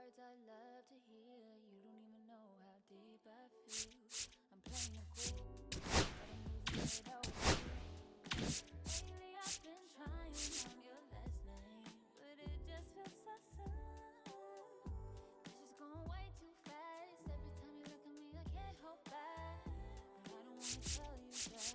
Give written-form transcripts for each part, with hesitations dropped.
words I love to hear. You don't even know how deep I feel. I'm playing it cool, but I'm losing it all. Lately I've been trying on your last name, but it just feels so soon. It's just going way too fast. Every time you look at me, I can't hold back. But I don't wanna tell you that.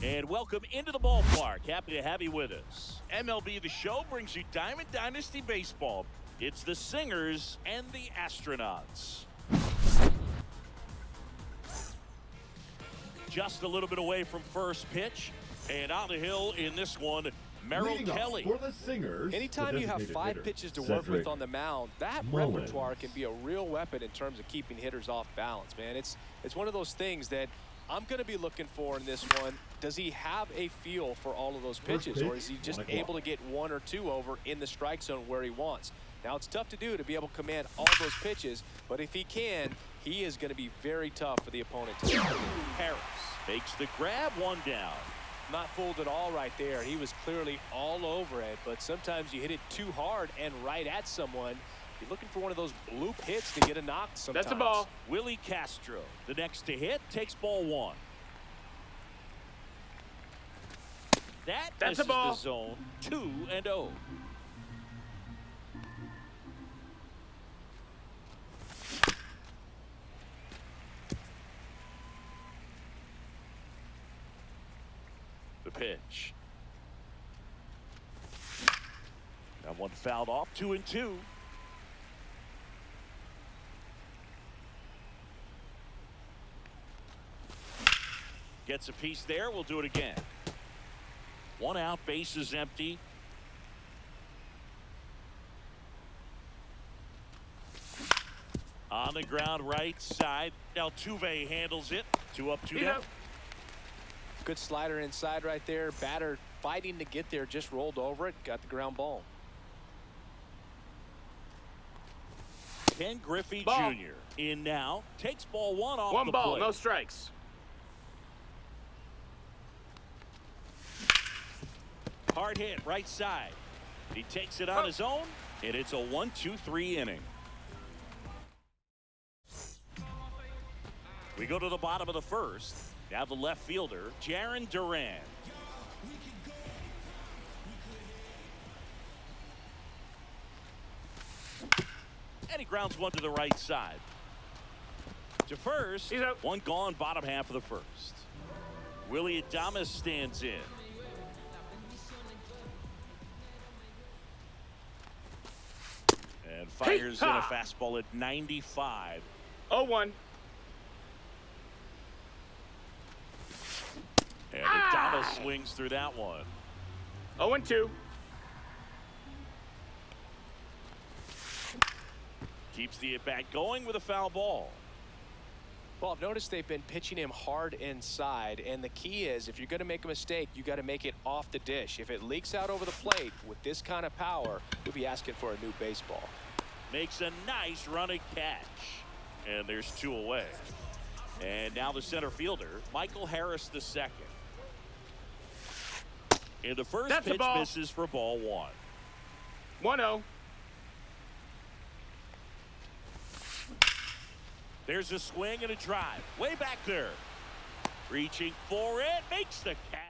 And welcome into the ballpark. Happy to have you with us. MLB The Show brings you Diamond Dynasty Baseball. It's the Singers and the Astronauts. Just a little bit away from first pitch. And on the hill in this one, Merrill Kelly. For the Singers, anytime you have 5 pitches to work with on the mound, that repertoire can be a real weapon in terms of keeping hitters off balance, man. It's one of those things that I'm going to be looking for in this one. Does he have a feel for all of those pitches, or is he just able to get 1 or 2 over in the strike zone where he wants? Now, it's tough to do to be able to command all those pitches, but if he can, he is going to be very tough for the opponent. Harris makes the grab, 1 down. Not fooled at all right there. He was clearly all over it, but sometimes you hit it too hard and right at someone. You're looking for one of those bloop hits to get a knock sometimes. That's a ball. Willie Castro, the next to hit, takes ball 1. That's a ball. The zone, 2-0. The pitch. That one fouled off, 2-2. Gets a piece there. We'll do it again. 1 out, base is empty. On the ground, right side. Altuve handles it. 2 up, 2 down. Good slider inside right there. Batter fighting to get there, just rolled over it. Got the ground ball. Ken Griffey Jr. in now. Takes ball 1 off the plate. 1 ball, no strikes. Hard hit, right side. He takes it on his own, and it's a 1-2-3 inning. We go to the bottom of the first. Now the left fielder, Jarren Duran. he grounds one to the right side. To first, one gone, bottom half of the first. Willie Adames stands in. And fires in a fastball at 95. 0-1. And Adames swings through that one. 0-2. Keeps the at-bat going with a foul ball. Well, I've noticed they've been pitching him hard inside, and the key is if you're going to make a mistake, you got to make it off the dish. If it leaks out over the plate with this kind of power, you'll be asking for a new baseball. Makes a nice running catch. And there's 2 away. And now the center fielder, Michael Harris the second. And the first pitch misses for ball 1. 1-0. There's a swing and a drive. Way back there. Reaching for it. Makes the catch.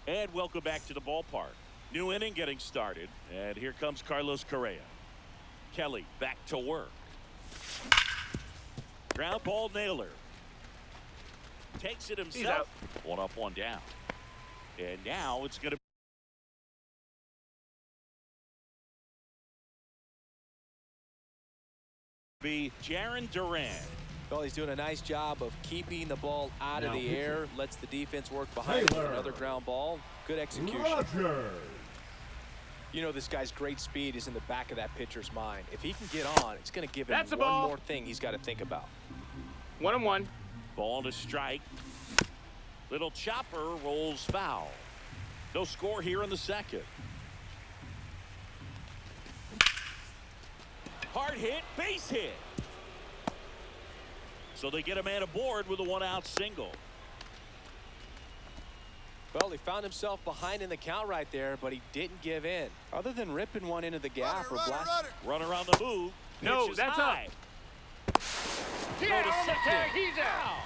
And welcome back to the ballpark. New inning getting started. And here comes Carlos Correa. Kelly back to work. Ground ball nailer. Takes it himself. 1 up, 1 down. And now it's going to be Jarren Duran. Well, he's doing a nice job of keeping the ball out of the air. Lets the defense work behind him. Another ground ball. Good execution. You know, this guy's great speed is in the back of that pitcher's mind. If he can get on, it's going to give him one more thing he's got to think about. 1-1. Ball to strike. Little chopper rolls foul. No score here in the second. Hard hit, base hit. So they get a man aboard with a 1-out single. Well, he found himself behind in the count right there, but he didn't give in. Other than ripping one into the gap or blasting. Runner on the move. No, that's high. up. Yeah, Go to second. tag, he's out.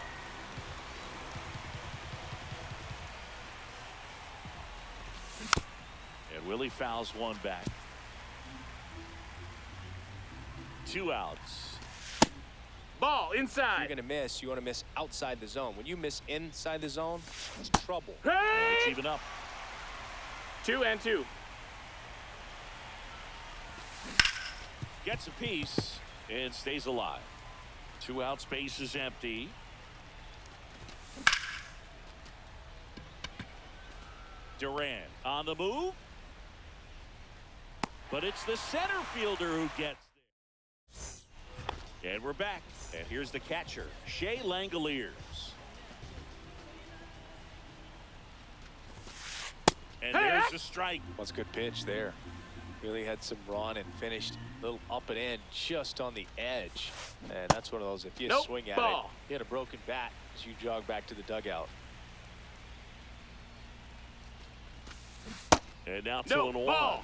And Willie fouls one back. 2 outs. Ball If inside. you're going to miss, you want to miss outside the zone. When you miss inside the zone, it's trouble. And it's Hey! even up. 2-2. Gets a piece and stays alive. 2 outs, base is empty. Duran on the move. But it's the center fielder who gets there. And we're back. And here's the catcher, Shea Langoliers. And there's the strike. That's a good pitch there. Really had some run and finished a little up and in just on the edge. And that's one of those, if you swing at it, you had a broken bat as you jog back to the dugout. And now 2-1.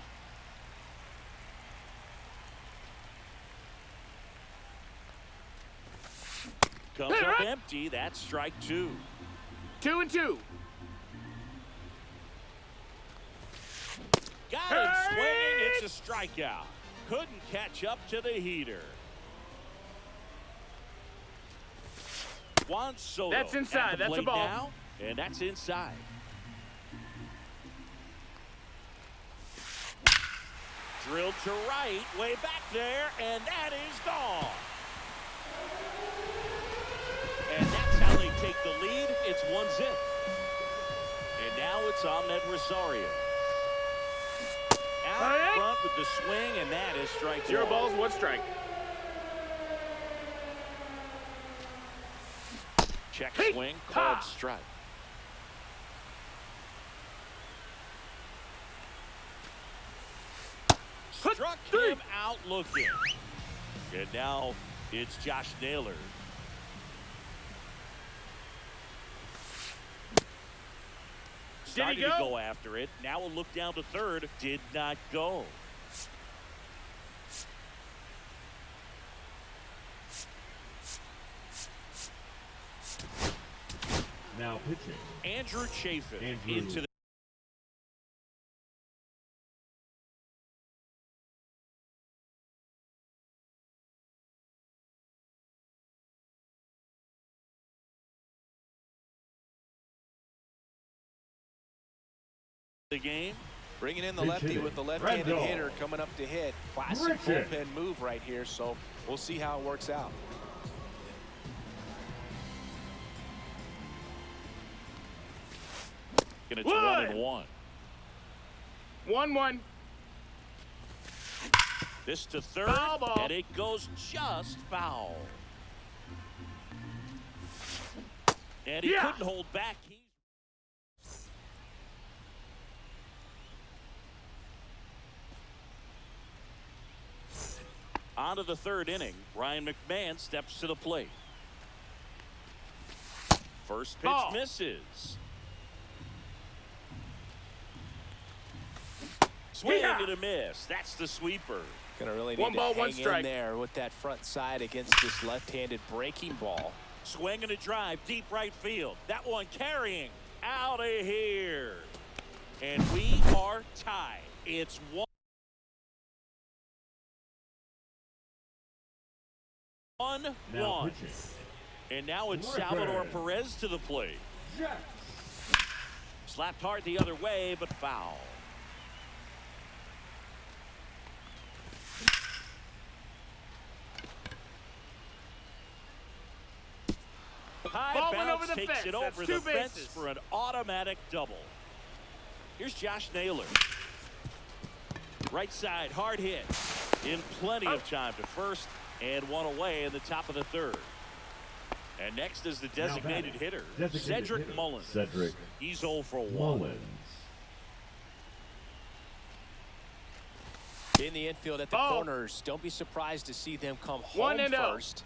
Comes up empty. That's strike 2. 2-2. Got him swinging. It's a strikeout. Couldn't catch up to the heater. Juan Soto. That's inside. At the That's a plate ball. now, and that's inside. Drilled to right, way back there, and that is gone. And that's how they take the lead. It's 1-0. And now it's Ahmed Rosario. Out front with the swing, and that is strike 0 1. balls, 1 strike. Check swing, called strike. Struck him out looking. And now it's Josh Naylor. Started to go after it. Now a look down to third. Did not go. Now pitching. Andrew Chafin into the The game. Bringing in the lefty with the left-handed hitter coming up to hit. Classic bullpen move right here, so we'll see how it works out. And it's 1-1. 1-1. This to third, Foul ball. and it goes just foul. And he couldn't hold back. On to the third inning. Ryan McMahon steps to the plate. First pitch misses. Swing and a miss. That's the sweeper. Gonna really need to hang in there with that front side against this left-handed breaking ball. Swing and a drive, deep right field. That one carrying out of here. And we are tied. It's 1-1. And now it's Salvador Perez to the plate. Slapped hard the other way, but foul. High bounce takes it over the fence for an automatic double. Here's Josh Naylor. Right side, hard hit. In plenty of time to first, and one away in the top of the third. And next is the designated hitter, Cedric Mullins. He's 0 for 1. In the infield at the corners, don't be surprised to see them come home first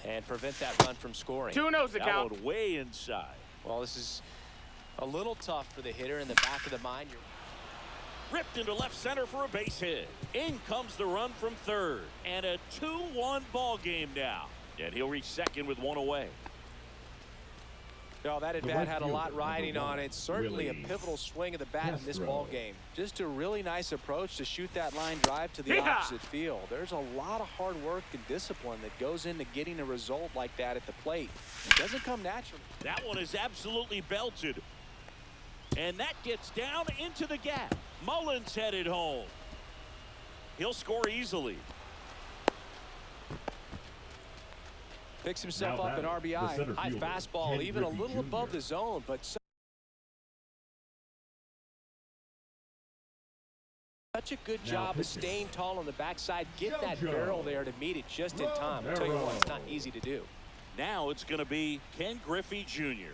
and prevent that run from scoring. 2-0's the count. Fouled way inside. Well, this is a little tough for the hitter in the back of the mind. Ripped into left center for a base hit. In comes the run from third. And a 2-1 ball game now. And he'll reach second with one away. Oh, that at bat had a lot riding on it. Certainly a pivotal swing of the bat in this ball game. Just a really nice approach to shoot that line drive to the opposite field. There's a lot of hard work and discipline that goes into getting a result like that at the plate. It doesn't come naturally. That one is absolutely belted. And that gets down into the gap. Mullins headed home. He'll score easily. Picks himself up an RBI. High fastball, even a little above the zone, but such a good job of staying tall on the backside. Get that barrel there to meet it just in time. I'll tell you what, it's not easy to do. Now it's going to be Ken Griffey Jr.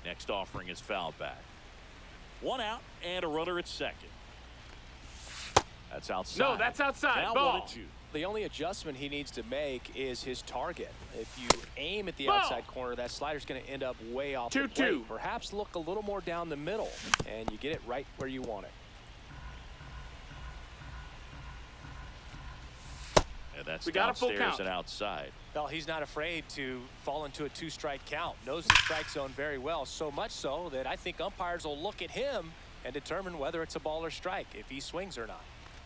Next offering is fouled back. One out and a runner at second. That's outside. No, that's outside. Now Ball. 1-2. The only adjustment he needs to make is his target. If you aim at the outside corner, that slider's going to end up way off the plate. Perhaps look a little more down the middle, and you get it right where you want it. And that's downstairs and outside. Well, he's not afraid to fall into a two-strike count. Knows the strike zone very well, so much so that I think umpires will look at him and determine whether it's a ball or strike, if he swings or not.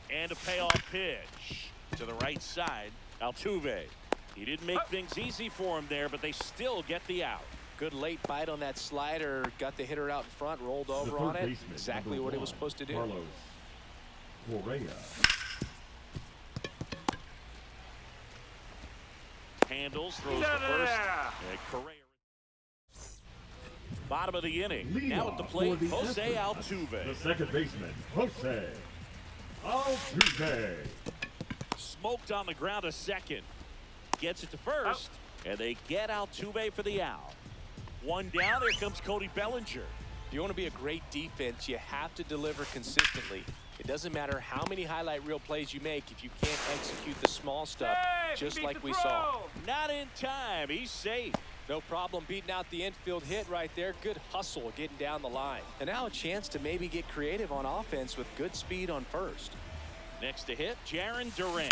And a payoff pitch to the right side. Altuve. He didn't make things easy for him there, but they still get the out. Good late bite on that slider. Got the hitter out in front, rolled over on it. Exactly what he was supposed to do. Handles, throws the first. And Correa. Bottom of the inning. Now at the plate, Jose Altuve. The second baseman, Jose Altuve. Smoked on the ground a second. Gets it to first. And they get Altuve for the out. One down. Here comes Cody Bellinger. If you want to be a great defense, you have to deliver consistently. It doesn't matter how many highlight reel plays you make if you can't execute the small stuff, just like we saw. Not in time. He's safe. No problem beating out the infield hit right there. Good hustle getting down the line. And now a chance to maybe get creative on offense with good speed on first. Next to hit, Jarren Duran.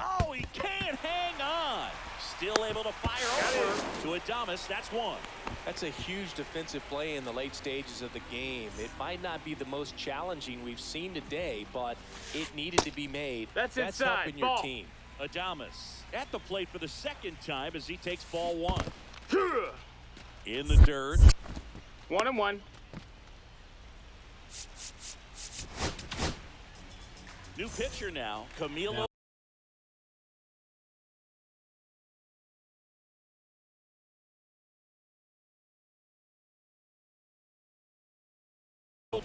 Oh, he can't hang on. Still able to fire over to Adames. That's one. That's a huge defensive play in the late stages of the game. It might not be the most challenging we've seen today, but it needed to be made. That's helping your team. Adames at the plate for the second time as he takes ball one. In the dirt. 1-1. New pitcher now, Camilo.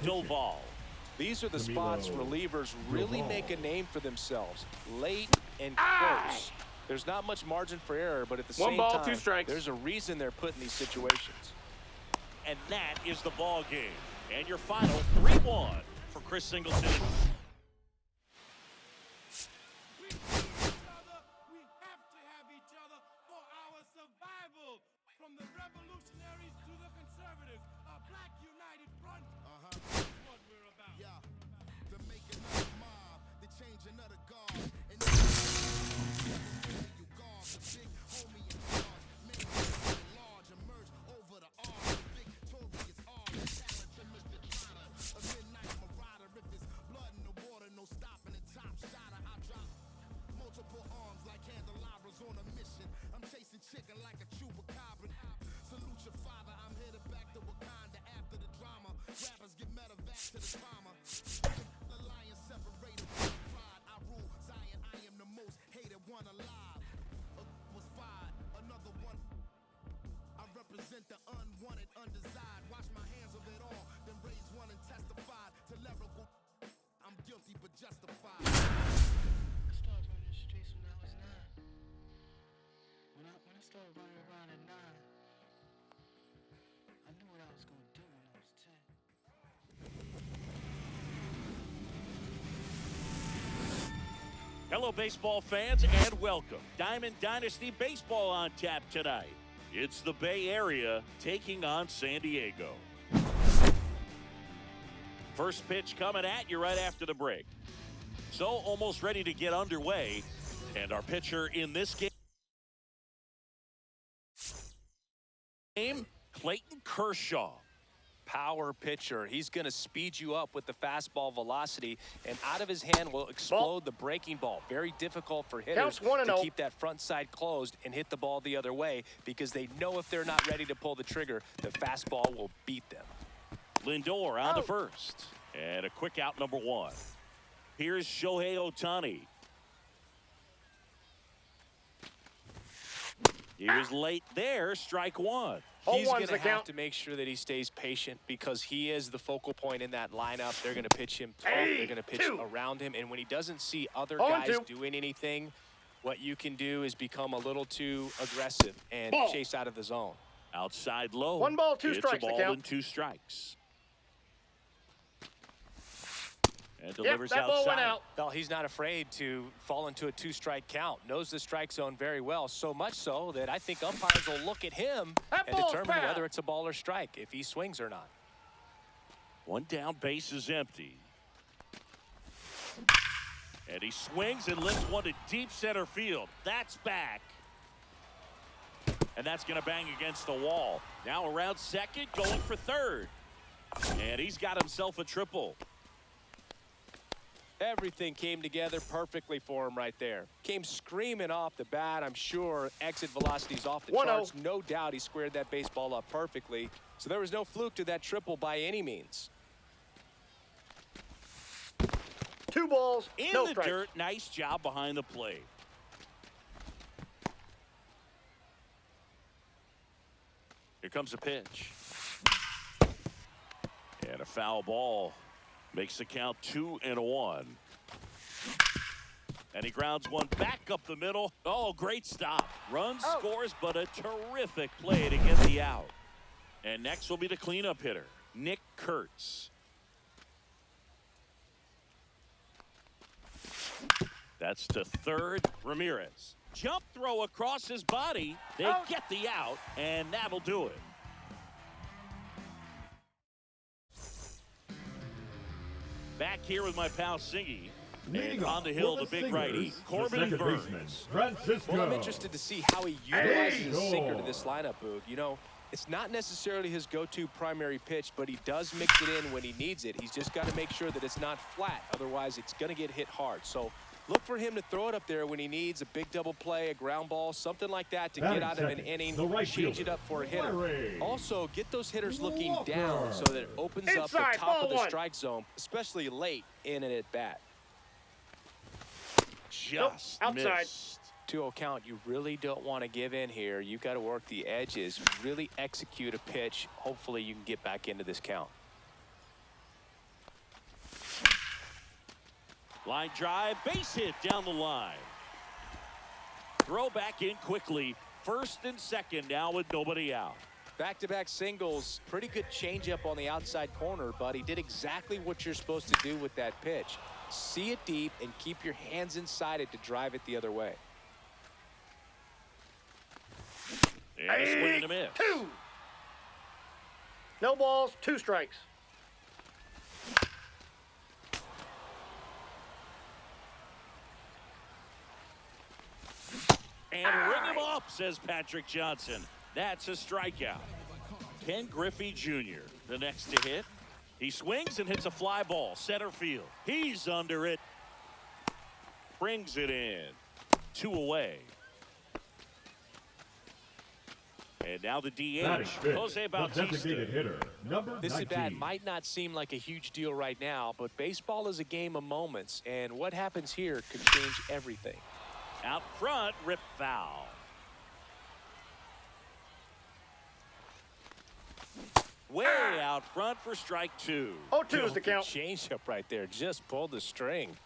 Doval. These are the spots relievers really make a name for themselves. Late and close. There's not much margin for error, but at the same ball, time, 2 strikes. there's a reason they're put in these situations. And that is the ball game. And your final 3-1 for Chris Singleton. We have to have each other for our survival. From the revolutionaries to the conservatives, a black united front. That's what we're about. Yeah, the making of a mob, the changing of the guard, and you guard the big homie in charge, many large emerge over the arm, the victorious arm, the talented Mr. Trotter, a midnight marauder. If it's blood in the water, no stopping the top shotter. I drop multiple arms like candelabras on a mission. I'm chasing chicken like a chupacabra. Salute your father, I'm headed back to Wakanda after the drama. Rappers get medevac to the trauma. The lion separated from pride. I rule Zion, I am the most hated one alive. Was fired, another one. I represent the unwanted, undesired. Wash my hands of it all, then raise one and testified to lyrical. I'm guilty but justified. I started running the streets when I was 9. When I started running around at 9, I knew what I was going to do when I was 10. Hello, baseball fans, and welcome. Diamond Dynasty Baseball on tap tonight. It's the Bay Area taking on San Diego. First pitch coming at you right after the break. So almost ready to get underway. And our pitcher in this game, Clayton Kershaw. Power pitcher. He's going to speed you up with the fastball velocity, and out of his hand will explode the breaking ball. Very difficult for hitters to keep that front side closed and hit the ball the other way, because they know if they're not ready to pull the trigger, the fastball will beat them. Lindor on to first. And a quick out, number 1. Here's Shohei Ohtani. He was late there, strike 1. He's going to have to make sure that he stays patient, because he is the focal point in that lineup. They're going to pitch him tough. They're going to pitch around him. And when he doesn't see other guys doing anything, what you can do is become a little too aggressive and chase out of the zone. Outside low. 1 ball, 2 strikes. It's a ball and 2 strikes. And delivers that outside. ball went out. Well, he's not afraid to fall into a 2-strike count. Knows the strike zone very well, so much so that I think umpires will look at him and determine whether it's a ball or strike, if he swings or not. 1 down, base is empty. And he swings and lifts one to deep center field. That's back. And that's going to bang against the wall. Now around second, going for third. And he's got himself a triple. Everything came together perfectly for him right there. Came screaming off the bat. I'm sure exit velocity's off the charts. No doubt he squared that baseball up perfectly. So there was no fluke to that triple by any means. 2 balls, in no the strikes. dirt. Nice job behind the plate. Here comes a pitch. And a foul ball. Makes the count 2-1. And he grounds one back up the middle. Oh, great stop. Run scores, but a terrific play to get the out. And next will be the cleanup hitter, Nick Kurtz. That's to third, Ramirez. Jump throw across his body. They get the out, and that'll do it. Back here with my pal Singy. And on the hill, the big righty, Corbin Burns. Well, I'm interested to see how he utilizes his sinker to this lineup, Boog. You know, it's not necessarily his go-to primary pitch, but he does mix it in when he needs it. He's just got to make sure that it's not flat. Otherwise, it's going to get hit hard. So Look for him to throw it up there when he needs a big double play, a ground ball, something like that to get out of an inning, change it up for a hitter. Also, get those hitters looking down so that it opens up the top of the strike zone, especially late in an at-bat. Just outside. missed. 2-0 count. You really don't want to give in here. You've got to work the edges, really execute a pitch. Hopefully you can get back into this count. Line drive, base hit down the line. Throw back in quickly. First and second now with nobody out. Back-to-back singles. Pretty good changeup on the outside corner, but he did exactly what you're supposed to do with that pitch. See it deep and keep your hands inside it to drive it the other way. And a swing and a miss. 2. No balls, 2 strikes. And ring him up, says Patrick Johnson. That's a strikeout. Ken Griffey Jr., the next to hit. He swings and hits a fly ball, center field. He's under it. Brings it in. 2 away. And now the DH, Jose Bautista. The designated hitter, number This 19. at-bat might not seem like a huge deal right now, but baseball is a game of moments, and what happens here could change everything. Out front, rip foul. Way out front for strike 2. 0-2 is the count. Changeup right there. Just pulled the string.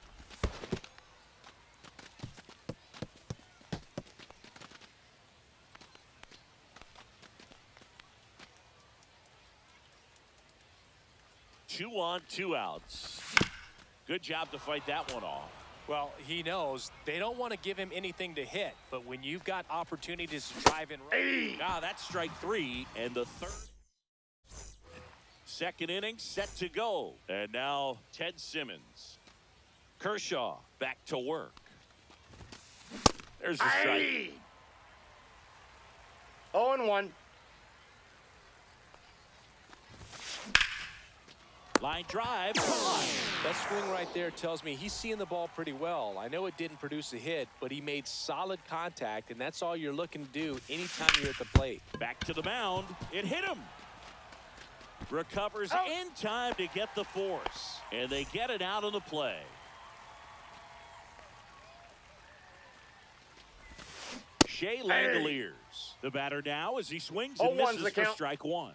Two on, 2 outs. Good job to fight that one off. Well, he knows they don't want to give him anything to hit, but when you've got opportunities to drive in. Now that's strike 3, and the third. Second inning set to go. And now Ted Simmons. Kershaw back to work. There's a strike. 0-1. Line drive. That swing right there tells me he's seeing the ball pretty well. I know it didn't produce a hit, but he made solid contact, and that's all you're looking to do anytime you're at the plate. Back to the mound. It hit him. Recovers in time to get the force. And they get it out of the play. Shea Langoliers. The batter now as he swings and misses for strike 1.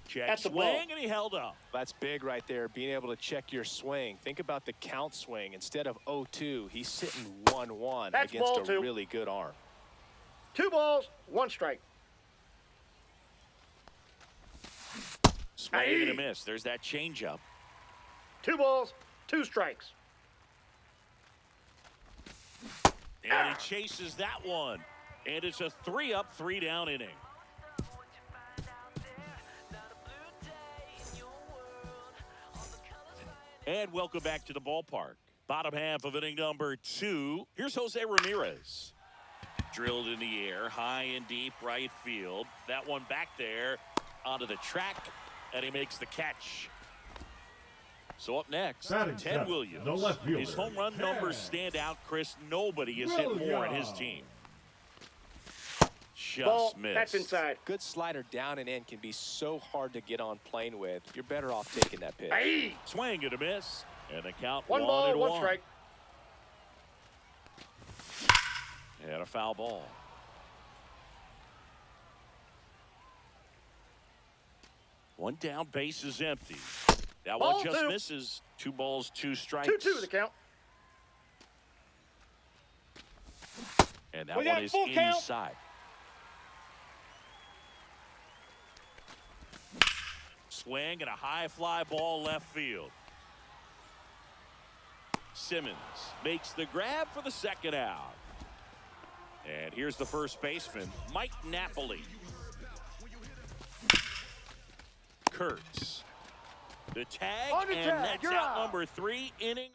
Check swing, and he held up. That's big right there, being able to check your swing. Think about the count swing. Instead of 0-2, he's sitting 1-1 against a really good arm. 2 balls, 1 strike. Swing and a miss. There's that changeup. 2 balls, 2 strikes. And he chases that one. And it's a 3-up, 3-down inning. And welcome back to the ballpark. Bottom half of inning number 2. Here's Jose Ramirez. Drilled in the air, high and deep right field. That one back there onto the track, and he makes the catch. So up next, Ted Williams. The left fielder, his home run numbers stand out, Chris. Nobody has hit more in his team. Just missed. That's inside. Good slider down and in can be so hard to get on plane with. You're better off taking that pitch. Swing and a miss. And the count 1 ball, 1 strike. And a foul ball. One down, base is empty. That one just misses. 2 balls, 2 strikes. 2-2 the count. And that one is inside. Swing and a high fly ball left field. Simmons makes the grab for the second out. And here's the first baseman, Mike Napoli. Kurtz. The tag, and that's out number 3 inning.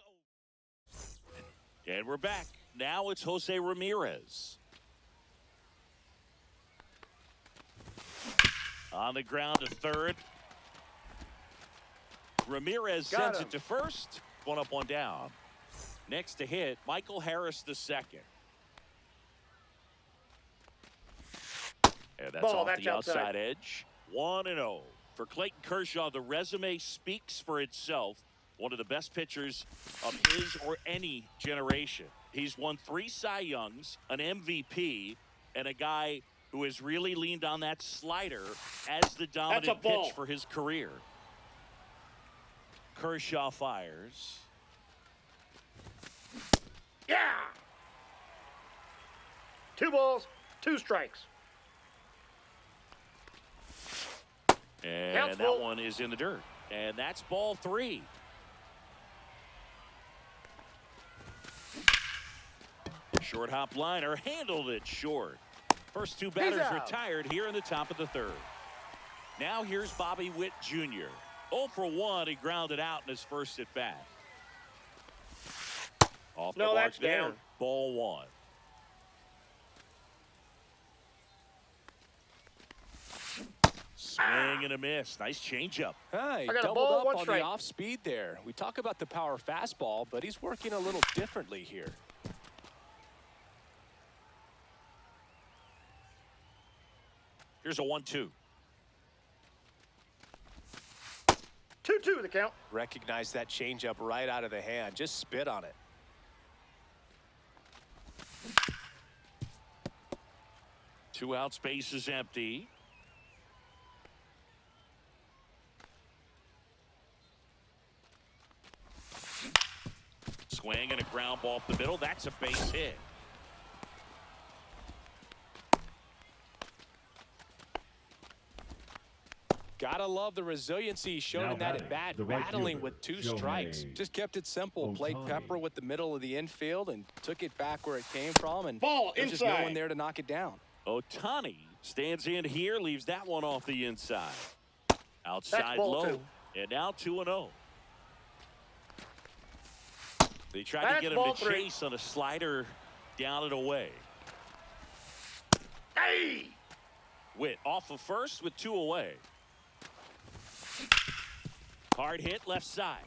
And we're back. Now it's Jose Ramirez. On the ground to third. Ramirez Got sends him. it to first. One up, one down. Next to hit, Michael Harris the second. And that's Ball, off that's the outside. outside edge. 1-0. For Clayton Kershaw, the resume speaks for itself. One of the best pitchers of his or any generation. He's won 3 Cy Youngs, an MVP, and a guy who has really leaned on that slider as the dominant ball. pitch for his career. Kershaw fires. Yeah! 2 balls, 2 strikes. And Count's that full. one is in the dirt. And that's ball 3. Short hop liner, handled it short. First 2 batters out. retired here in the top of the 3rd. Now here's Bobby Witt Jr. 0 for 1, he grounded out in his first at bat. Off the No, mark that's there. down. Ball 1. Swing and a miss. Nice changeup. He I got a doubled ball, up 1 on strike. the off speed there. We talk about the power fastball, but he's working a little differently here. Here's a 1-2. 2-2 the count. Recognize that changeup right out of the hand. Just spit on it. Two out, space is empty. Swing and a ground ball up the middle. That's a base hit. Gotta love the resiliency shown Now in that batting, at bat, the right battling fielder, with 2 Shohei strikes. Just kept it simple. Played Ohtani. Pepper with the middle of the infield and took it back where it came from. And Ball there's just no inside. one there to knock it down. Ohtani stands in here, leaves that one off the inside. Outside ball low. 2. And now 2-0. They tried to That's get him ball to 3. chase on a slider down and away. Hey! Witt off of first with 2 away. Hard hit left side.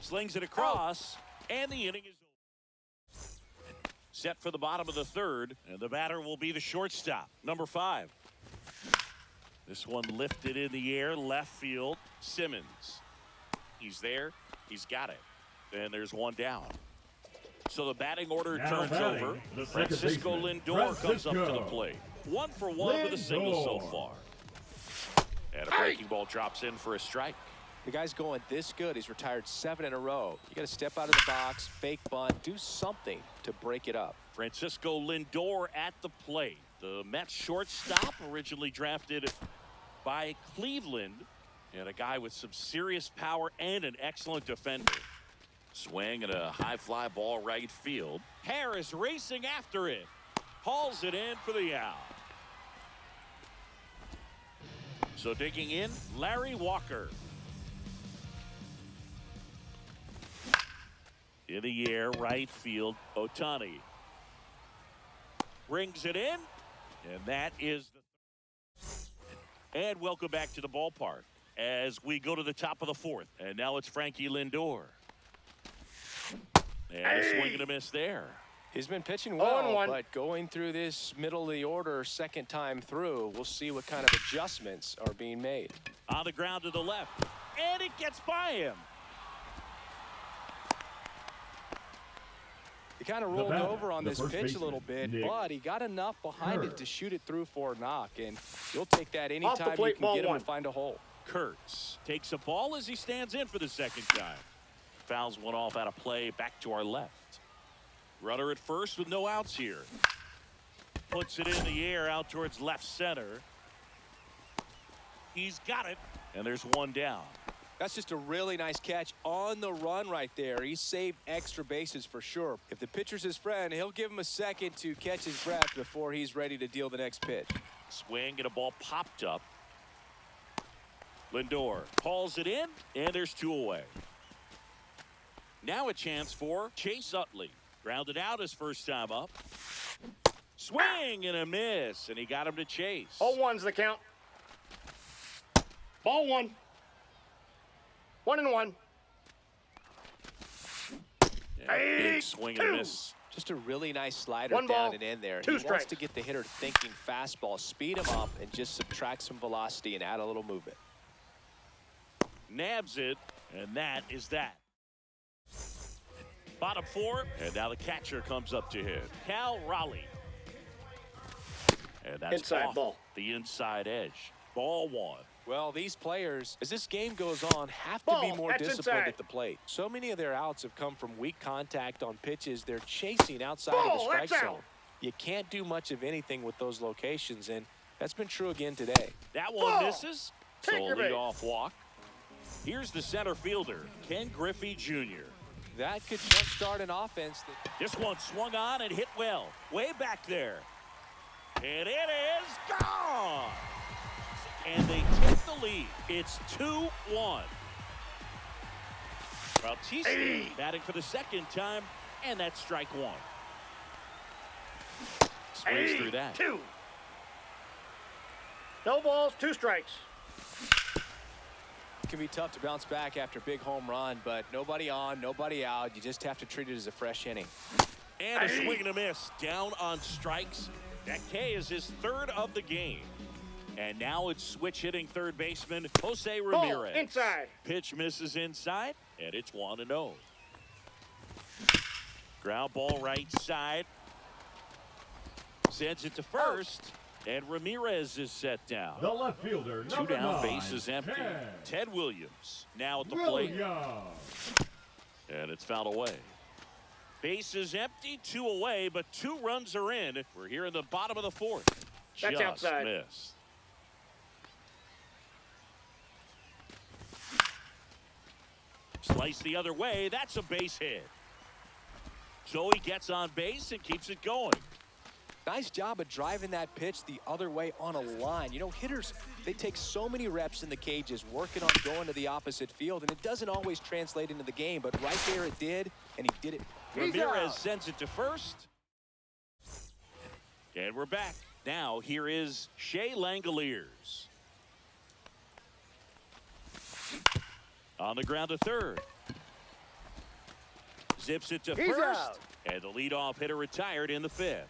Slings it across, and the inning is over. Set for the bottom of the 3rd, and the batter will be the shortstop, number 5. This one lifted in the air, left field, Simmons. He's there, he's got it. And there's one down. So the batting order Now turns batting, over. the second Francisco baseman, Lindor comes up to the Francisco. plate. 1 for 1 with a single so Lindor. far. And a breaking ball drops in for a strike. The guy's going this good. He's retired 7 in a row. You got to step out of the box, fake bunt, do something to break it up. Francisco Lindor at the plate. The Mets shortstop, originally drafted by Cleveland, and a guy with some serious power and an excellent defender. Swing and a high fly ball right field. Harris racing after it. Hauls it in for the out. So digging in, Larry Walker. In the air, right field, Ohtani. Brings it in, and that is the... And welcome back to the ballpark as we go to the top of the 4th. And now it's Frankie Lindor. And a swing and a miss there. He's been pitching well, 0-1. but going through this middle of the order second time through, we'll see what kind of adjustments are being made. On the ground to the left, and it gets by him. He kind of rolled batter, over on the this first pitch a baseman, little bit, Nick but he got enough behind it Kurtz. to shoot it through for a knock, and you'll take that Off the anytime you plate, can ball get him 1. and find a hole. Kurtz takes a ball as he stands in for the second time. Fouls one off out of play back to our left. Runner at first with no outs here. Puts it in the air out towards left center. He's got it, and there's one down. That's just a really nice catch on the run right there. He saved extra bases for sure. If the pitcher's his friend, he'll give him a second to catch his breath before he's ready to deal the next pitch. Swing and a ball popped up. Lindor hauls it in, and there's 2 away. Now a chance for Chase Utley. Grounded out his first time up. Swing and a miss, and he got him to chase. 0-1's the count. Ball 1. 1-1. Yeah, big swing and a miss. Just a really nice slider One down ball, and in there. two He wants strikes. to get the hitter thinking fastball, speed him up, and just subtract some velocity and add a little movement. Nabs it, and that is that. Bottom 4, and now the catcher comes up to hit. Cal Raleigh. And that's Inside off ball. the inside edge. Ball 1. Well, these players, as this game goes on, have to be Ball, more that's disciplined inside. at the plate. So many of their outs have come from weak contact on pitches they're chasing outside of the Ball, strike that's zone. out. You can't do much of anything with those locations, and that's been true again today. That one Ball. misses. So Take a your base. leadoff walk. Here's the center fielder, Ken Griffey Jr. That could jumpstart an offense that This one swung on and hit well. Way back there. And it is gone. And they take the lead. It's 2-1. Bautista batting for the second time, and that's strike 1. Swings through that. 2. No balls, 2 strikes. can be tough to bounce back after a big home run, but nobody on, nobody out. You just have to treat it as a fresh inning. And a swing and a miss. Down on strikes. That K is his 3rd of the game. And now it's switch hitting third baseman Jose Ramirez. Ball, inside. Pitch misses inside, and it's 1-0. Ground ball right side. Sends it to first, and Ramirez is set down. The left fielder, 2 number down, 9, bases empty. Ted Williams now at the plate, Williams. and it's fouled away. Bases empty, 2 away, but 2 runs are in. We're here in the bottom of the 4th. That's Just outside. missed. Slice the other way. That's a base hit. So he gets on base and keeps it going. Nice job of driving that pitch the other way on a line. You know, hitters, they take so many reps in the cages working on going to the opposite field, and it doesn't always translate into the game, but right there it did, and he did it. Ramirez sends it to first. And we're back. Now here is Shea Langoliers. On the ground to third. Zips it to He's first. out. And the leadoff hitter retired in the 5th.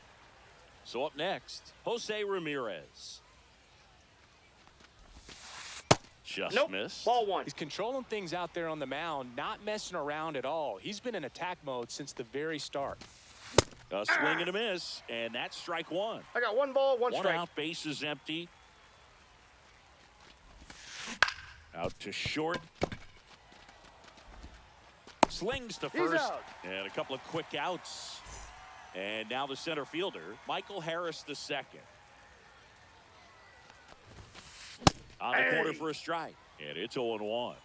So up next, Jose Ramirez. Just Nope. missed. Ball 1. He's controlling things out there on the mound, not messing around at all. He's been in attack mode since the very start. A swing and a miss, and that's strike 1. I got 1 ball, 1 One strike. out, base is empty. Out to short. Slings to He's first. out. And a couple of quick outs. And now the center fielder, Michael Harris II. On the corner for a strike. And it's 0-1.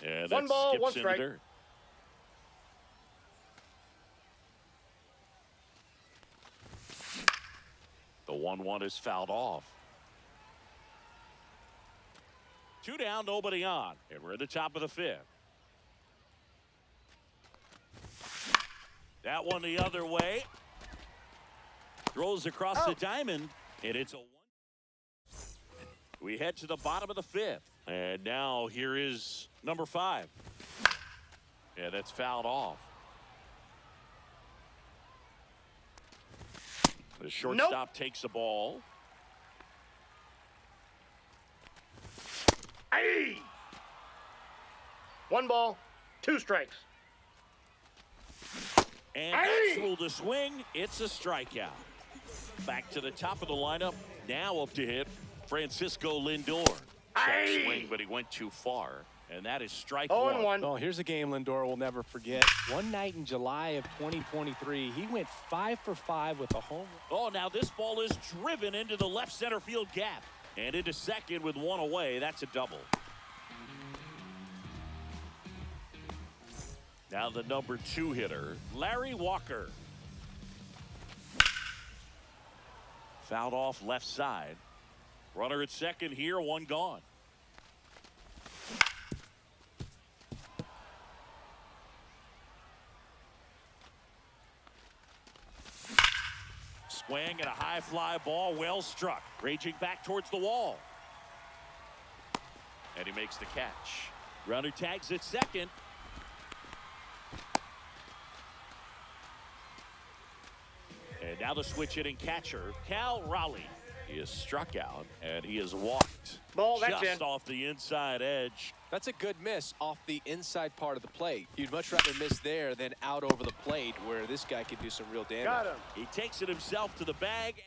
And that 1 ball, skips 1 in the strike. dirt. The 1-1 is fouled off. 2 down, nobody on. And we're at the top of the 5th. That one the other way. Throws across the diamond, and it's a 1. We head to the bottom of the 5th. And now here is number 5. And that's fouled off. The shortstop takes the ball. Aye. 1 ball, 2 strikes. And that's ruled a swing. It's a strikeout. Back to the top of the lineup. Now up to hit Francisco Lindor. Check swing, but he went too far. And that is strike 1. Oh, here's a game Lindor will never forget. One night in July of 2023, he went 5 for 5 with a home run. Oh, now this ball is driven into the left center field gap. And into second with 1 away. That's a double. Now the number 2 hitter, Larry Walker. Fouled off left side. Runner at second here, 1 gone. Swing and a high fly ball, well struck. Raging back towards the wall. And he makes the catch. Runner tags at second. And now the switch hitting catcher, Cal Raleigh. He is struck out, and he has walked Ball, that's just in. off the inside edge. That's a good miss off the inside part of the plate. You'd much rather miss there than out over the plate where this guy could do some real damage. Got him. He takes it himself to the bag.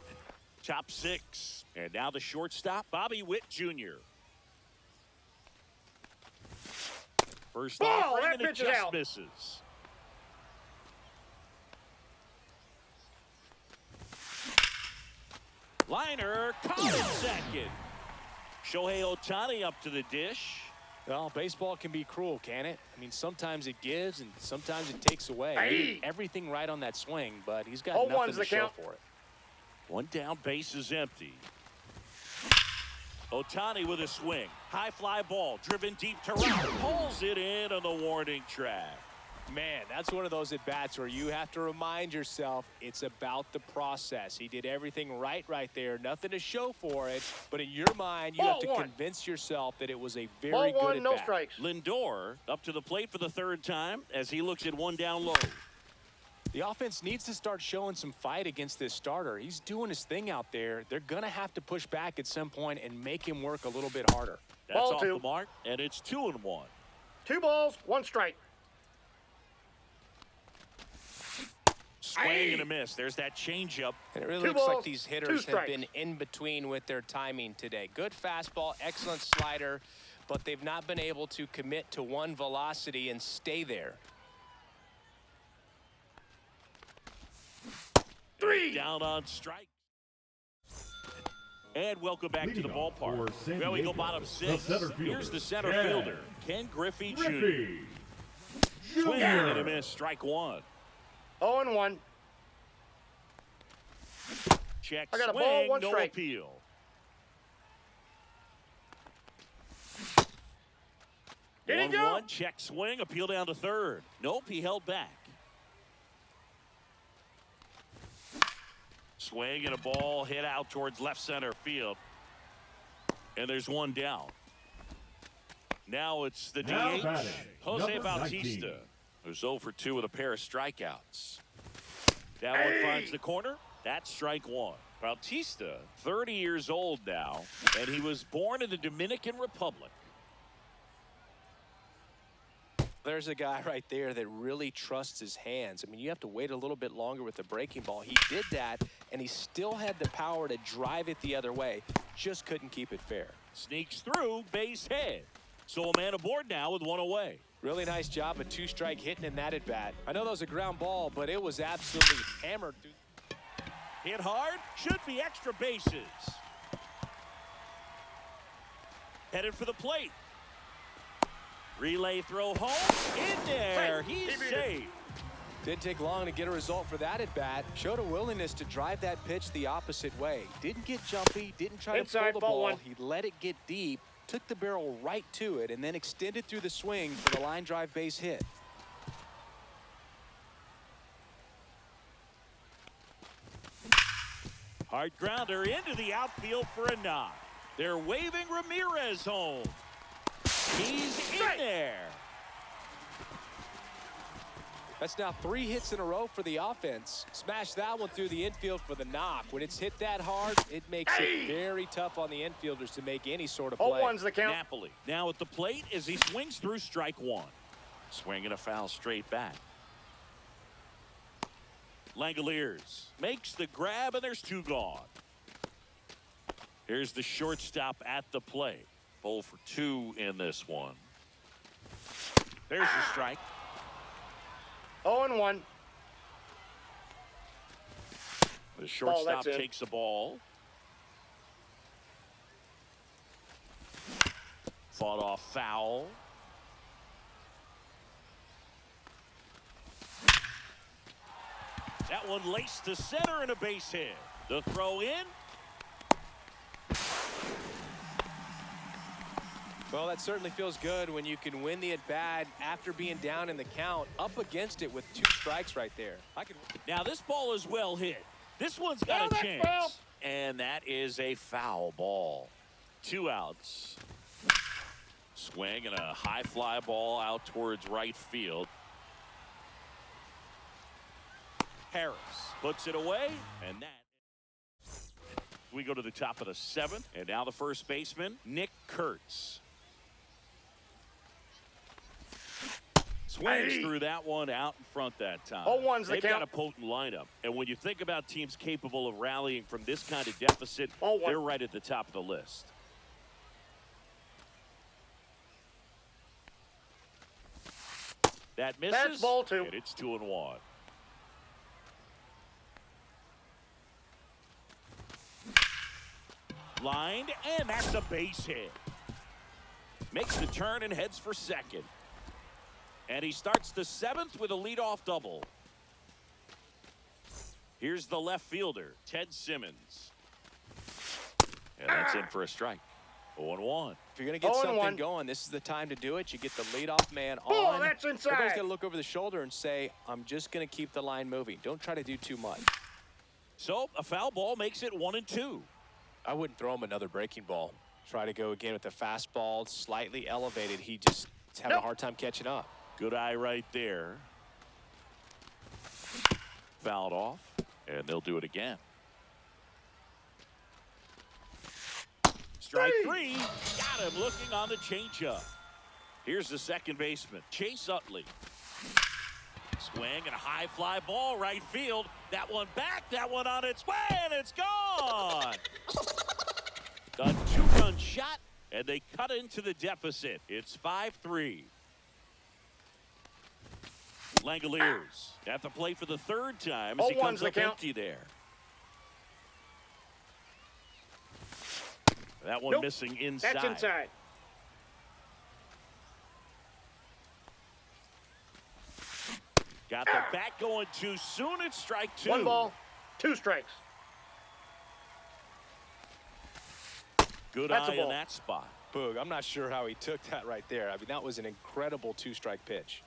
And top six. And now the shortstop, Bobby Witt Jr. First Ball, offering, that and it pitch is just out. misses. Liner, caught at second. Shohei Ohtani up to the dish. Well, baseball can be cruel, can it? I mean, sometimes it gives and sometimes it takes away. He Hey. did everything right on that swing, but he's got 0-1's nothing to the show count. for it. One down, base is empty. Ohtani with a swing. High fly ball, driven deep to right. Pulls it in on the warning track. Man, that's one of those at-bats where you have to remind yourself it's about the process. He did everything right there. Nothing to show for it. But in your mind, you have to Ball one. convince yourself that it was a very Ball good one, no at-bat. strikes. Lindor up to the plate for the third time as he looks at one down low. The offense needs to start showing some fight against this starter. He's doing his thing out there. They're going to have to push back at some point and make him work a little bit harder. That's Ball off two. the mark, and it's 2-1. 2 balls, 1 strike. Swing and a miss. There's that changeup. And it really Two looks like balls, these 2 hitters have strikes. been in between with their timing today. Good fastball, excellent slider, but they've not been able to commit to one velocity and stay there. 3. Down on strike. And welcome back to the Leading off ballpark. for San Well, we go Diego, bottom the 6. center fielder, Here's the center Ken fielder, Ken Griffey Jr. Griffey Swing and a Jr. miss, strike one. 0-1. Check I got a swing, ball, 1 no strike. appeal. Did he go? 1-1, check swing, appeal down to third. Nope, he held back. Swing and a ball hit out towards left center field. And there's one down. Now it's the Now DH, batting, Jose number Bautista, 19. who's 0 for 2 with a pair of strikeouts. That one finds the corner. That's strike one. Bautista, 30 years old now, and he was born in the Dominican Republic. There's a guy right there that really trusts his hands. I mean, you have to wait a little bit longer with the breaking ball. He did that, and he still had the power to drive it the other way. Just couldn't keep it fair. Sneaks through, base hit. So a man aboard now with one away. Really nice job of 2-strike hitting in that at-bat. I know that was a ground ball, but it was absolutely hammered through. Hit hard, should be extra bases. Headed for the plate. Relay throw home, in there, he's safe. Didn't take long to get a result for that at-bat. Showed a willingness to drive that pitch the opposite way. Didn't get jumpy, didn't try Inside, to pull the ball ball. one. He let it get deep, took the barrel right to it, and then extended through the swing for the line drive base hit. Hard grounder into the outfield for a knock. They're waving Ramirez home. He's in there. That's now 3 hits in a row for the offense. Smash that one through the infield for the knock. When it's hit that hard, it makes it very tough on the infielders to make any sort of play. 0-1's the count. Napoli now at the plate as he swings through strike one. Swinging a foul straight back. Langoliers makes the grab, and there's 2 gone. Here's the shortstop at the plate. 0 for 2 in this one. There's the strike. 0-1. The shortstop that's in. takes the ball. Fought off foul. That one laced to center and a base hit. The throw in. Well, that certainly feels good when you can win the at-bat after being down in the count, up against it with 2 strikes right there. Now this ball is well hit. This one's got a chance. Foul. And that is a foul ball. 2 outs. Swing and a high fly ball out towards right field. Harris puts it away, and that. We go to the top of the 7th, and now the first baseman, Nick Kurtz. Swings through that one out in front that time. 0-1's the They've got count. a potent lineup. And when you think about teams capable of rallying from this kind of deficit, 0-1. they're right at the top of the list. That misses. That's ball 2. And it's 2-1. Lined, and that's a base hit. Makes the turn and heads for second. And he starts the 7th with a leadoff double. Here's the left fielder, Ted Simmons. And that's in for a strike. 0-1. If you're going to get 0-1. something going, this is the time to do it. You get the leadoff man on. Ball, that's inside. Everybody's going to look over the shoulder and say, I'm just going to keep the line moving. Don't try to do too much. So a foul ball makes it 1-2. I wouldn't throw him another breaking ball. Try to go again with the fastball, slightly elevated. He just is having a hard time catching up. Good eye right there. Fouled off, and they'll do it again. Strike 3. Got him looking on the changeup. Here's the second baseman, Chase Utley. Swing and a high fly ball right field. That one back, that one on its way, and it's gone. A 2-run shot, and they cut into the deficit. It's 5-3. Langoliers at the plate for the 3rd time as he 0-1's comes the up count. empty there. That one missing inside. That's inside. Got the bat going too soon. It's strike 2. 1 ball, 2 strikes. Good That's a eye ball. in that spot. Boog, I'm not sure how he took that right there. I mean, that was an incredible 2-strike pitch.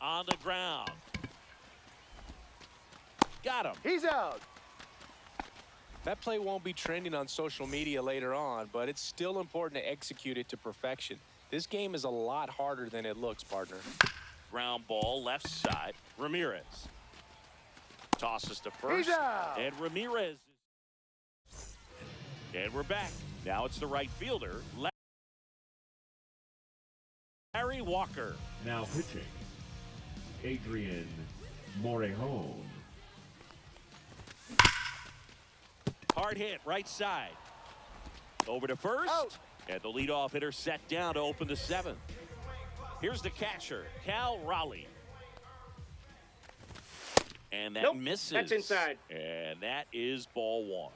On the ground. Got him. He's out. That play won't be trending on social media later on, but it's still important to execute it to perfection. This game is a lot harder than it looks, partner. Ground ball left side. Ramirez tosses to first. He's out. And Ramirez. And we're back. Now it's the right fielder, Larry Walker. Now pitching, Adrian Morejon. Hard hit, right side. Over to first. Out. And the leadoff hitter set down to open the 7th. Here's the catcher, Cal Raleigh. And that misses. That's inside. And that is ball 1.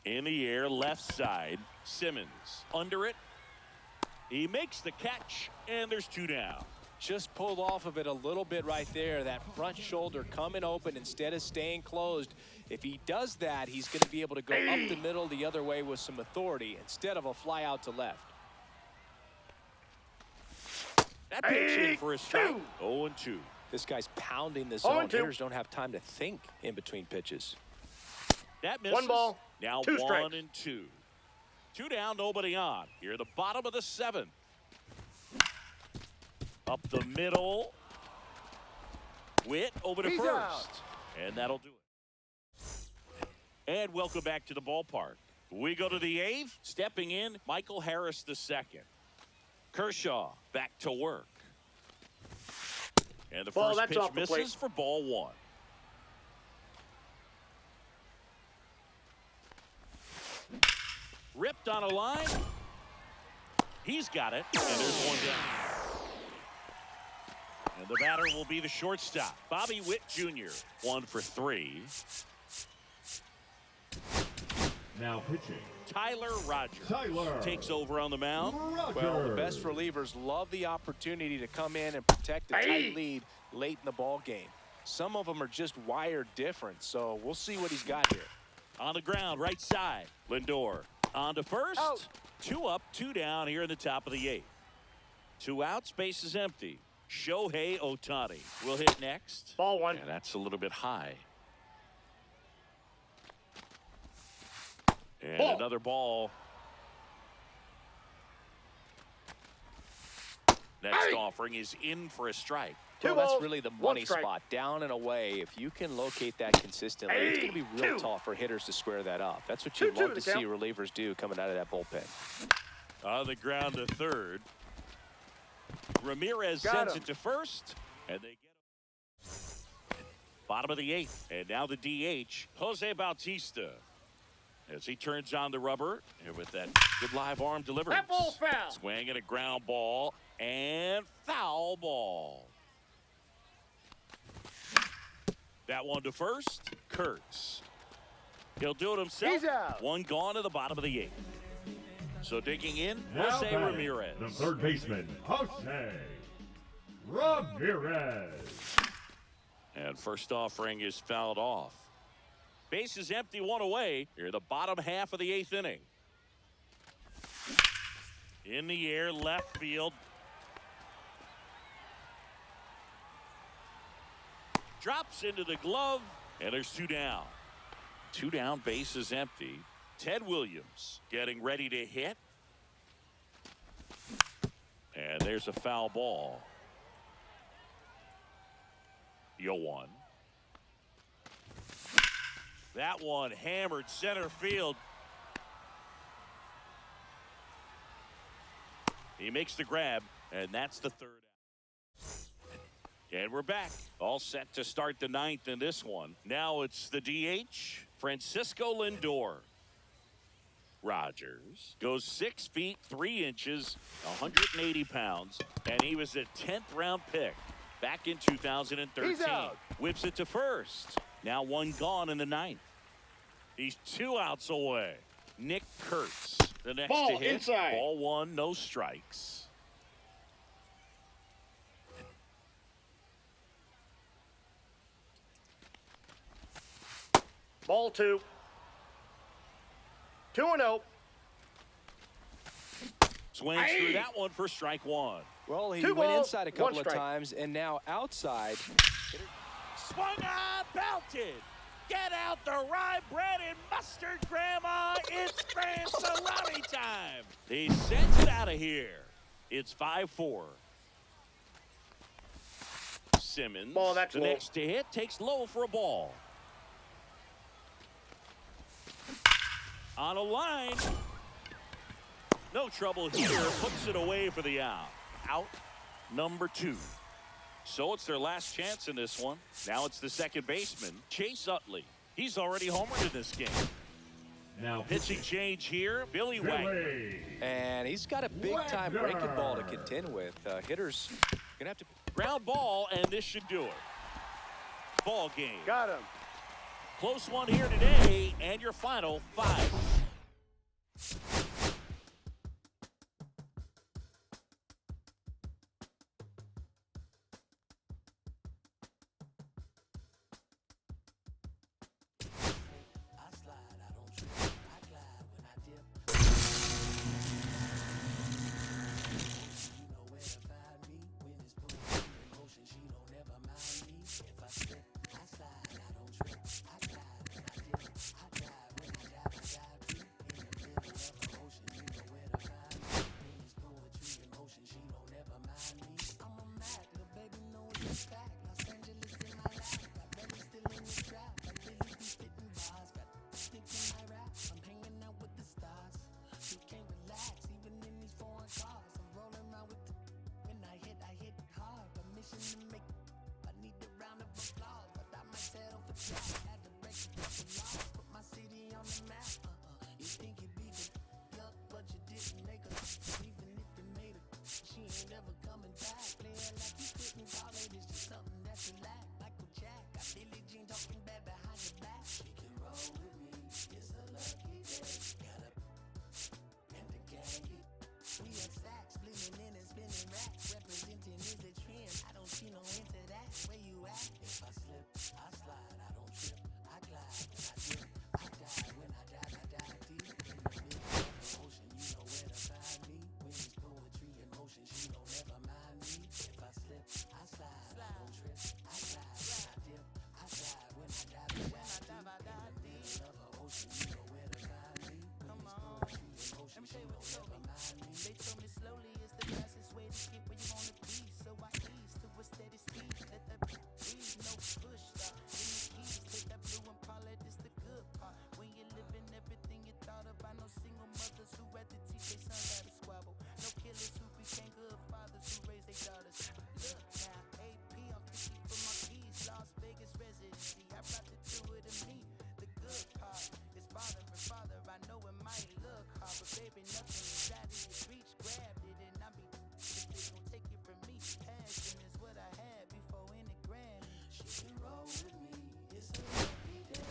In the air, left side, Simmons. Under it. He makes the catch, and there's 2 down. Just pulled off of it a little bit right there. That front shoulder coming open instead of staying closed. If he does that, he's going to be able to go up the middle the other way with some authority instead of a fly out to left. That pitch in for a strike. 0-2. This guy's pounding the 0-2. zone. Hitters don't have time to think in between pitches. That misses. 1 ball, Now 2 1 strikes. and 2. 2 down, nobody on. Here at the bottom of the 7th. Up the middle. Witt over to He's first. out. And that'll do it. And welcome back to the ballpark. We go to the 8th. Stepping in, Michael Harris II. Kershaw back to work. And the Ball, first that's pitch off the plate. misses for ball 1. Ripped on a line. He's got it. And there's 1 down. And the batter will be the shortstop, Bobby Witt Jr. 1 for 3. Now pitching, Tyler Rogers Tyler takes over on the mound. Rogers. Well, the best relievers love the opportunity to come in and protect a tight lead late in the ball game. Some of them are just wired different, so we'll see what he's got here. On the ground, right side. Lindor on to first. Out. 2 up, 2 down here in the top of the 8th. 2 outs, base is empty. Shohei Ohtani will hit next. Ball 1. And that's a little bit high. And Ball. another ball. Next offering is in for a strike. 2 Well, balls, that's really the 1 money strike. spot, down and away. If you can locate that consistently, it's going to be real 2. tough for hitters to square that up. That's what you 2-2 love to the see count. relievers do coming out of that bullpen. On the ground to third. Ramirez Got sends him. it to first. And they get him. Bottom of the 8th. And now the DH, Jose Bautista. As he turns on the rubber. And with that good live arm delivery. That ball's foul. Swing and a ground ball. And foul ball. That one to first. Kurtz. He'll do it himself. He's out. 1 gone to the bottom of the 8th. So digging in, Now Jose batting, Ramirez. the third baseman, Jose Ramirez. And first offering is fouled off. Base is empty, 1 away. Here, the bottom half of the 8th inning. In the air, left field. Drops into the glove, and there's 2 down. 2 down, base is empty. Ted Williams getting ready to hit. And there's a foul ball. 0-1. That one hammered center field. He makes the grab, and that's the 3rd out. And we're back. All set to start the 9th in this one. Now it's the DH, Francisco Lindor. Rogers goes 6 feet 3 inches, 180 pounds, and he was a 10th round pick back in 2013. He's out. Whips it to first. Now 1 gone in the 9th. He's 2 outs away. Nick Kurtz, the next Ball to hit. inside. Ball 1, no strikes. Ball 2. 2-0. Swings through that one for strike 1. Well, he 2 went balls, inside a 1 couple of strike. times, and now outside. Swung on, belted. Get out the rye bread and mustard, Grandma. It's grand salami time. He sends it out of here. It's 5-4. Simmons, Ball, that's the low. next to hit, takes low for a ball. On a line. No trouble here. Puts it away for the out. Out number 2. So it's their last chance in this one. Now it's the second baseman, Chase Utley. He's already homered in this game. Now Pitching change here, Billy Wagner. Billy. And he's got a big-time Wagner. breaking ball to contend with. Hitters going to have to... Ground ball, and this should do it. Ball game. Got him. Close one here today, and your final 5. Billie Jean talking bad behind your back. She can roll with me. It's a lucky day. mothers who rather teach their sons how to squabble. No killers who became good fathers who raised their daughters. Look now, AP, I'm 50 for my keys, Las Vegas residency. I brought the two of them me. The good part is father and father. I know it might look hard, but baby, nothing is out of your reach. Grabbed it and I be if they gon' take it from me. Passion is what I had before any Grammy. She can roll with me. It's a lucky day.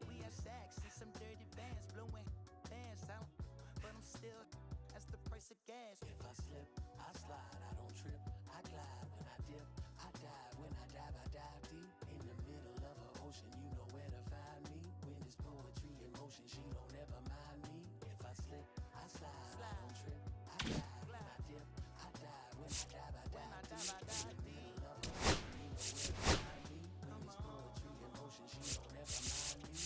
We have sacks and some dirty vans, blowing pants out, but I'm still. That's the price of gas. If I slip, I slide. I don't trip. I glide when I dip. I dive when I dive deep in the middle of an ocean. You know where to find me. When it's poetry in motion, she don't ever mind me. If I slip, I slide. I don't trip. I glide when I dip. I dive when I dive deep in the middle of an ocean. You know where to find me. When it's poetry in motion, she don't ever mind me.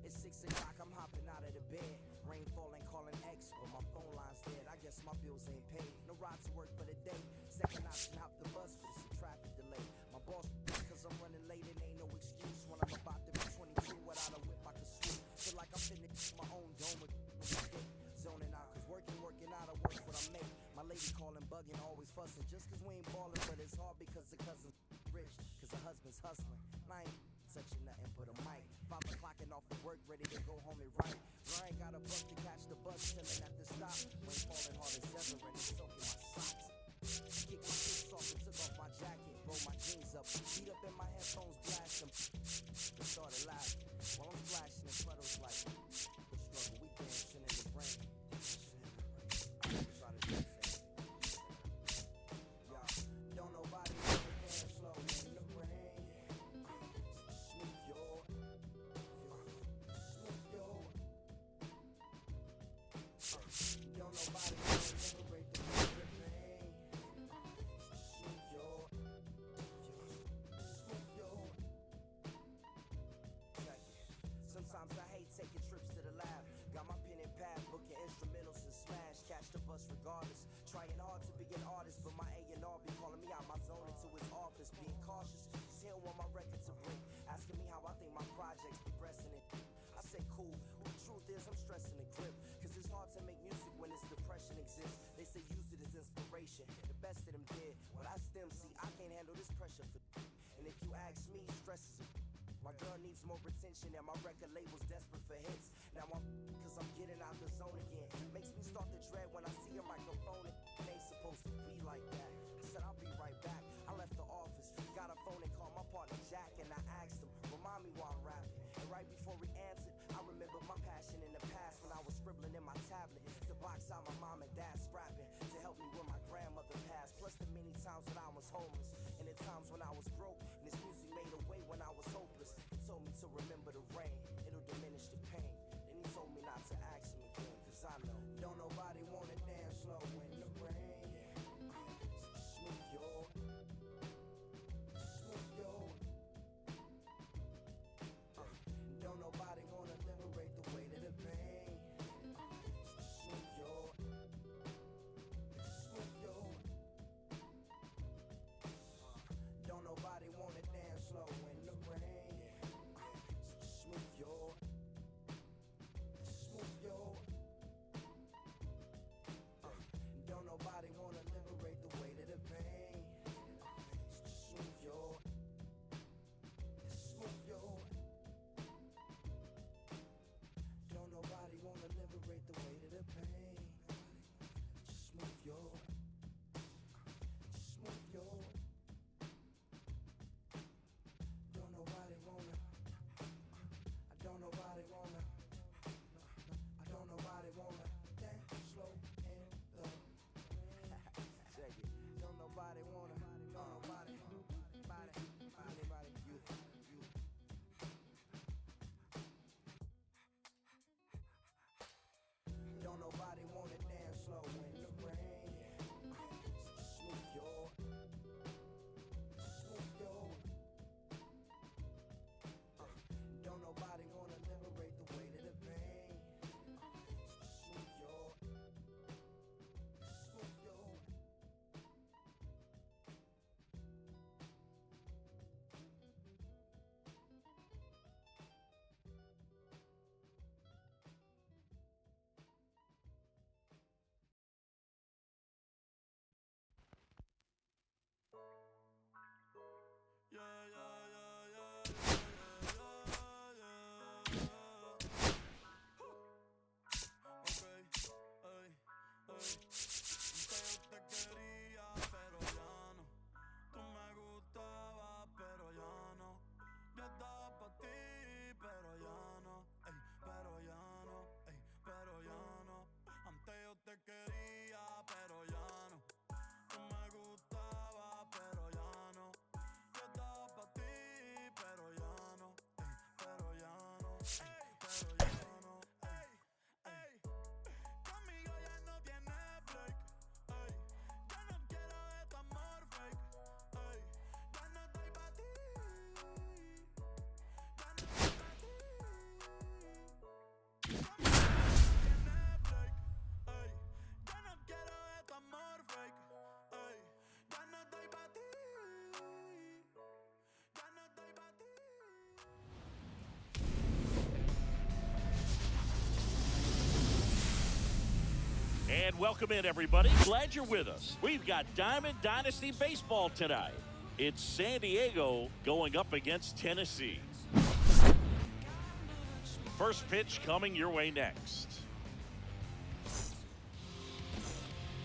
It's 6 o'clock, I'm hopping out of the bed. Rain falling, calling X, but my phone line's dead. I guess my bills ain't paid. No ride to work for the day. Second option, hop the bus, but it's a traffic delay. My boss, cause I'm running late and ain't no excuse. When I'm about to be 22 without a whip, I can swoop. Feel like I'm finna my own dome with my dick. Zoning out, cause working out, I work what I make. My lady calling, bugging, always fussing. Just cause we ain't ballin', but it's hard because the cousin's rich. Cause the husband's hustling. And I ain't touching nothing but a mic. 5 o'clock and off of work, ready to go home and write. But I ain't got a buck to catch the bus, chillin' at the stop. Rain falling hard as ever and it's soaking my socks. Kick my kicks off and took off my jacket. Roll my jeans up, beat up in my headphones, blast them. They started laughing while I'm splashing in puddles like the struggle. We dancing in the rain. Try to do something. Yeah, don't nobody wanna dance slow in the rain. Smooth your. Don't nobody wanna liberate the pain. Smooth your. Check it. Sometimes I hate taking trips to the lab. Got my pen and pad, booking instrumentals and smash. Catch the bus regardless. Trying hard to be an artist, but my A&R be calling me out my zone into his office. Being cautious, cause he don't want my record to break. Asking me how I think my project's progressing it. I say cool, but the truth is I'm stressing the grip. Cause it's hard to make music when this depression exists. They say use it as inspiration. The best of them did, but I still see I can't handle this pressure for. And if you ask me, stress is a. My girl needs more attention and my record label's desperate for hits. Now I'm cause I'm getting out the zone again. Makes me start to dread when I see a microphone. It ain't supposed to be like that. I said I'll be right back. I left the office, got a phone and called my partner Jack, and I asked him, remind me while I'm rapping. And right before he answered, I remember my passion in the past when I was scribbling in my tablet to box out my mom and dad's scrapping to help me when my grandmother passed. Plus the many times when I was homeless and the times when I was broke. And this music made a way when I was hopeless. He told me to remember the rain, it'll diminish the pain. Then he told me not to ask him again, cause I know don't nobody wanna dance slow in the rain. Smooth your. Don't nobody wanna liberate the weight of the pain. Smooth your. welcome in, everybody. Glad you're with us. We've got Diamond Dynasty Baseball tonight. It's San Diego going up against Tennessee. First pitch coming your way next.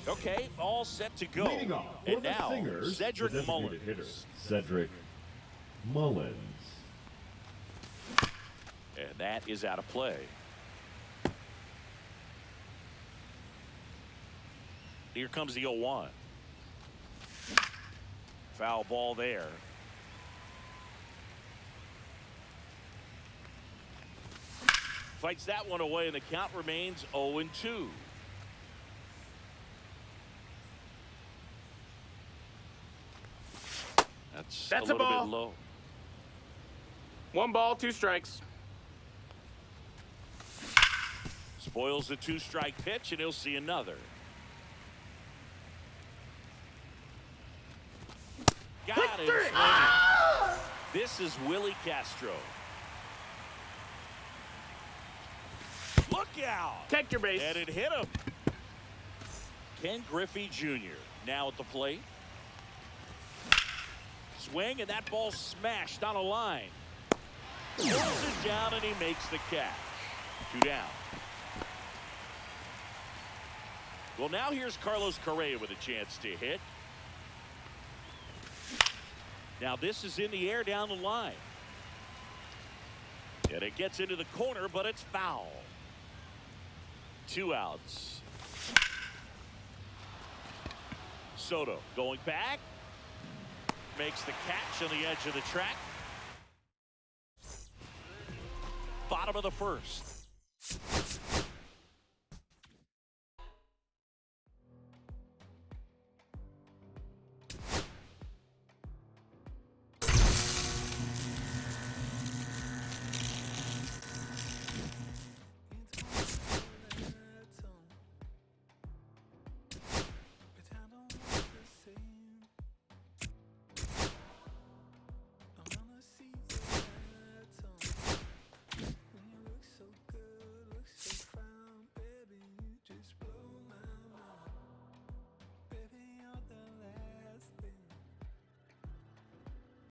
Okay, all set to go. Leading off for And the now, Singers, Cedric the designated Mullins. hitter, Cedric Mullins. And that is out of play. Here comes the 0-1. Foul ball there. Fights that one away, and the count remains 0-2. That's a little ball. bit low. 1 ball, 2 strikes. Spoils the 2-strike pitch, and he'll see another. Got it. This is Willie Castro. Look out. Take your base. And it hit him. Ken Griffey Jr. now at the plate. Swing, and that ball smashed on a line. Pulls it down, and he makes the catch. 2 down. Well, now here's Carlos Correa with a chance to hit. Now this is in the air down the line. And it gets into the corner, but it's foul. 2 outs. Soto going back. Makes the catch on the edge of the track. Bottom of the first.